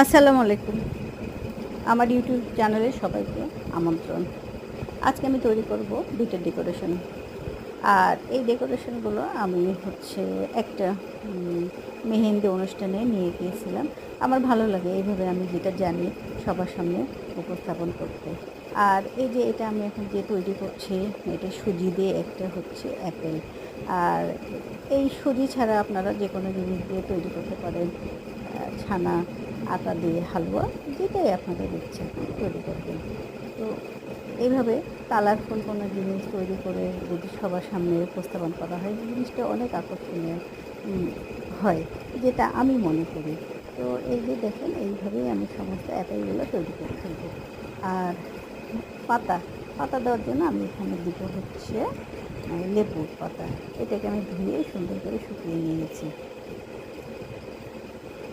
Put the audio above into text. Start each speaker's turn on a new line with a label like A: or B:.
A: আসসালামু আলাইকুম। আমার ইউটিউব চ্যানেলে সবাইকে আমন্ত্রণ। আজকে আমি তৈরি করব বিটের ডেকোরেশন। আর এই ডেকোরেশনগুলো আমি একটা মেহেন্দি অনুষ্ঠানে নিয়ে গিয়েছিলাম। আমার ভালো লাগে এইভাবে আমি যেটা জানি সবার সামনে উপস্থাপন করতে। আর এই যে এটা আমি এখন যে তৈরি করছি, এটা সুজি দিয়ে একটা অ্যাপেল। আর এই সুজি ছাড়া আপনারা যেকোনো জিনিস দিয়ে তৈরি করতে পারেন। ছানা, আটা দিয়ে হালুয়া, যেটাই আপনাদের ইচ্ছা তৈরি করবেন। তো এইভাবে কালারফুল কোনো জিনিস তৈরি করে যদি সবার সামনে উপস্থাপন করা হয়, জিনিসটা অনেক আকর্ষণীয় হয়, যেটা আমি মনে করি। তো এই যে দেখেন, এইভাবেই আমি সমস্ত অ্যাপেলগুলো তৈরি করে ফেলবো। আর পাতা পাতা দেওয়ার জন্য আমি এখানে দিব লেবুর পাতা। এটাকে আমি ধুয়ে সুন্দর করে শুকিয়ে নিয়েছি।